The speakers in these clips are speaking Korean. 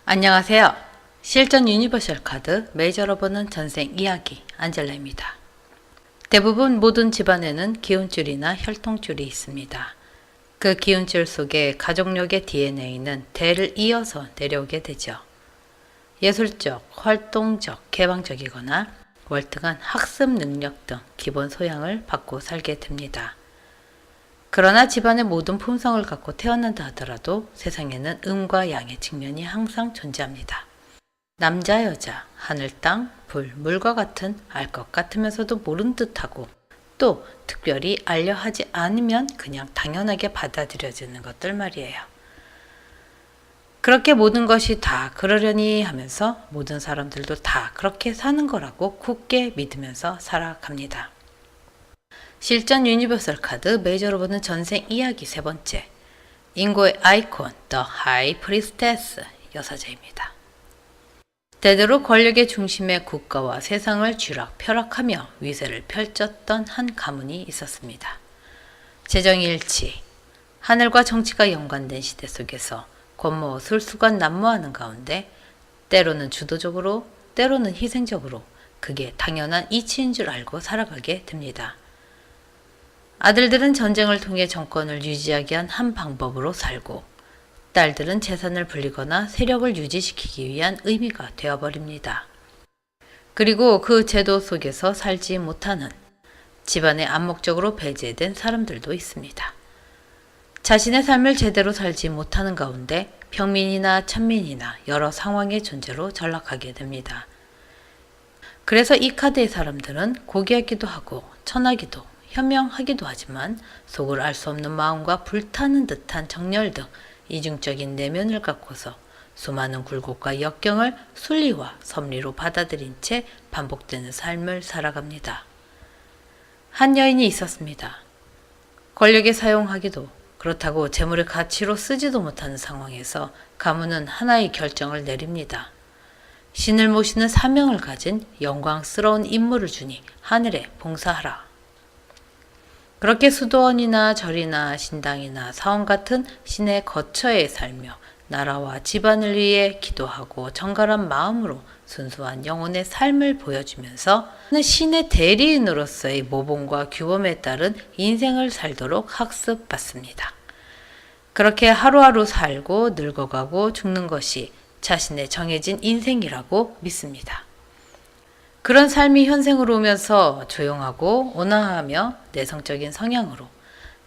안녕하세요. 실전 유니버셜 카드 메이저로 보는 전생 이야기 안젤라입니다. 대부분 모든 집안에는 기운줄이나 혈통줄이 있습니다. 그 기운줄 속에 가족력의 DNA는 대를 이어서 내려오게 되죠. 예술적, 활동적, 개방적이거나 월등한 학습 능력 등 기본 소양을 받고 살게 됩니다. 그러나 집안의 모든 품성을 갖고 태어난다 하더라도 세상에는 음과 양의 측면이 항상 존재합니다. 남자, 여자, 하늘, 땅, 불, 물과 같은 알 것 같으면서도 모른 듯하고 또 특별히 알려 하지 않으면 그냥 당연하게 받아들여지는 것들 말이에요. 그렇게 모든 것이 다 그러려니 하면서 모든 사람들도 다 그렇게 사는 거라고 굳게 믿으면서 살아갑니다. 실전 유니버설 카드 메이저로 보는 전생 이야기 세 번째, 인고의 아이콘 The High Priestess 여사제입니다. 대대로 권력의 중심에 국가와 세상을 쥐락펴락하며 위세를 펼쳤던 한 가문이 있었습니다. 재정일치, 하늘과 정치가 연관된 시대 속에서 권모술수가 난무하는 가운데 때로는 주도적으로 때로는 희생적으로 그게 당연한 이치인 줄 알고 살아가게 됩니다. 아들들은 전쟁을 통해 정권을 유지하기 위한 한 방법으로 살고 딸들은 재산을 불리거나 세력을 유지시키기 위한 의미가 되어버립니다. 그리고 그 제도 속에서 살지 못하는 집안에 암묵적으로 배제된 사람들도 있습니다. 자신의 삶을 제대로 살지 못하는 가운데 평민이나 천민이나 여러 상황의 존재로 전락하게 됩니다. 그래서 이 카드의 사람들은 고귀하기도 하고 천하기도 현명하기도 하지만 속을 알 수 없는 마음과 불타는 듯한 정열 등 이중적인 내면을 갖고서 수많은 굴곡과 역경을 순리와 섭리로 받아들인 채 반복되는 삶을 살아갑니다. 한 여인이 있었습니다. 권력에 사용하기도 그렇다고 재물의 가치로 쓰지도 못하는 상황에서 가문은 하나의 결정을 내립니다. 신을 모시는 사명을 가진 영광스러운 임무를 주니 하늘에 봉사하라. 그렇게 수도원이나 절이나 신당이나 사원 같은 신의 거처에 살며 나라와 집안을 위해 기도하고 정갈한 마음으로 순수한 영혼의 삶을 보여주면서 신의 대리인으로서의 모범과 규범에 따른 인생을 살도록 학습받습니다. 그렇게 하루하루 살고 늙어가고 죽는 것이 자신의 정해진 인생이라고 믿습니다. 그런 삶이 현생으로 오면서 조용하고 온화하며 내성적인 성향으로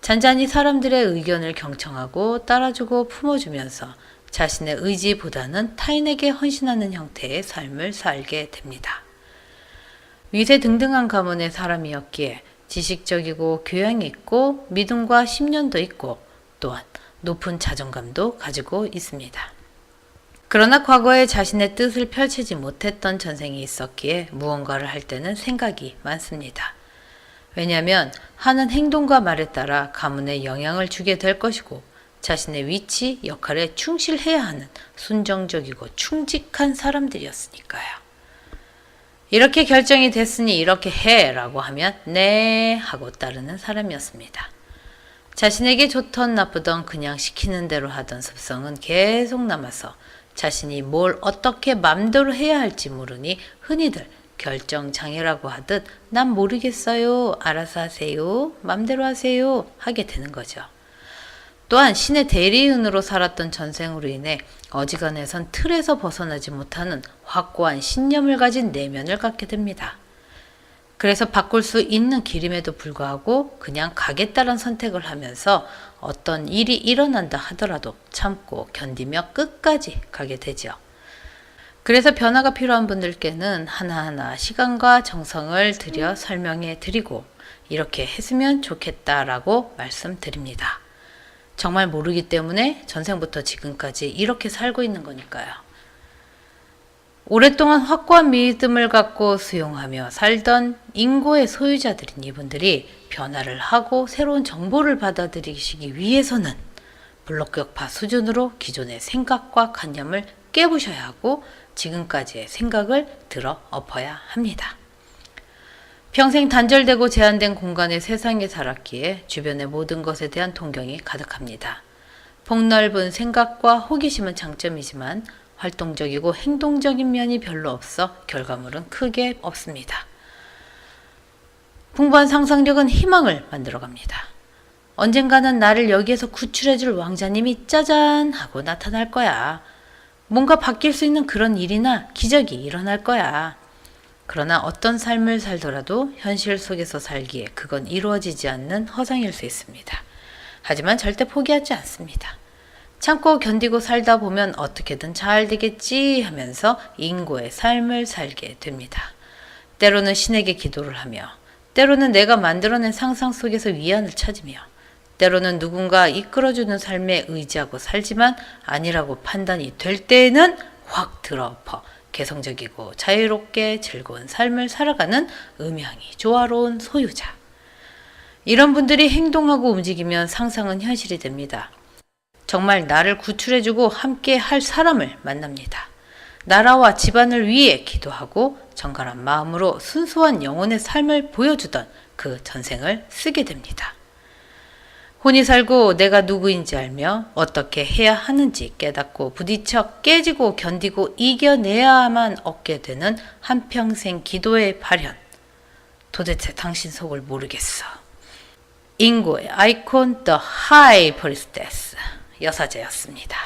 잔잔히 사람들의 의견을 경청하고 따라주고 품어주면서 자신의 의지보다는 타인에게 헌신하는 형태의 삶을 살게 됩니다. 위세 등등한 가문의 사람이었기에 지식적이고 교양이 있고 믿음과 신념도 있고 또한 높은 자존감도 가지고 있습니다. 그러나 과거에 자신의 뜻을 펼치지 못했던 전생이 있었기에 무언가를 할 때는 생각이 많습니다. 왜냐하면 하는 행동과 말에 따라 가문에 영향을 주게 될 것이고 자신의 위치, 역할에 충실해야 하는 순정적이고 충직한 사람들이었으니까요. 이렇게 결정이 됐으니 이렇게 해 라고 하면 네 하고 따르는 사람이었습니다. 자신에게 좋던 나쁘던 그냥 시키는 대로 하던 습성은 계속 남아서 자신이 뭘 어떻게 맘대로 해야 할지 모르니 흔히들 결정장애라고 하듯 난 모르겠어요, 알아서 하세요, 맘대로 하세요 하게 되는 거죠. 또한 신의 대리인으로 살았던 전생으로 인해 어지간해선 틀에서 벗어나지 못하는 확고한 신념을 가진 내면을 갖게 됩니다. 그래서 바꿀 수 있는 길임에도 불구하고 그냥 가겠다는 선택을 하면서 어떤 일이 일어난다 하더라도 참고 견디며 끝까지 가게 되죠. 그래서 변화가 필요한 분들께는 하나하나 시간과 정성을 들여 설명해 드리고 이렇게 했으면 좋겠다라고 말씀드립니다. 정말 모르기 때문에 전생부터 지금까지 이렇게 살고 있는 거니까요. 오랫동안 확고한 믿음을 갖고 수용하며 살던 인고의 소유자들인 이분들이 변화를 하고 새로운 정보를 받아들이시기 위해서는 블록격파 수준으로 기존의 생각과 관념을 깨부셔야 하고 지금까지의 생각을 들어 엎어야 합니다. 평생 단절되고 제한된 공간의 세상에 살았기에 주변의 모든 것에 대한 동경이 가득합니다. 폭넓은 생각과 호기심은 장점이지만 활동적이고 행동적인 면이 별로 없어 결과물은 크게 없습니다. 풍부한 상상력은 희망을 만들어갑니다. 언젠가는 나를 여기에서 구출해줄 왕자님이 짜잔 하고 나타날 거야. 뭔가 바뀔 수 있는 그런 일이나 기적이 일어날 거야. 그러나 어떤 삶을 살더라도 현실 속에서 살기에 그건 이루어지지 않는 허상일 수 있습니다. 하지만 절대 포기하지 않습니다. 참고 견디고 살다 보면 어떻게든 잘 되겠지 하면서 인고의 삶을 살게 됩니다. 때로는 신에게 기도를 하며, 때로는 내가 만들어낸 상상 속에서 위안을 찾으며, 때로는 누군가 이끌어주는 삶에 의지하고 살지만 아니라고 판단이 될 때에는 확 들어엎어 개성적이고 자유롭게 즐거운 삶을 살아가는 음향이 조화로운 소유자. 이런 분들이 행동하고 움직이면 상상은 현실이 됩니다. 정말 나를 구출해주고 함께 할 사람을 만납니다. 나라와 집안을 위해 기도하고 정갈한 마음으로 순수한 영혼의 삶을 보여주던 그 전생을 쓰게 됩니다. 혼이 살고 내가 누구인지 알며 어떻게 해야 하는지 깨닫고 부딪혀 깨지고 견디고 이겨내야만 얻게 되는 한평생 기도의 발현. 도대체 당신 속을 모르겠어. 인고의 아이콘 The High Priestess 여사제였습니다.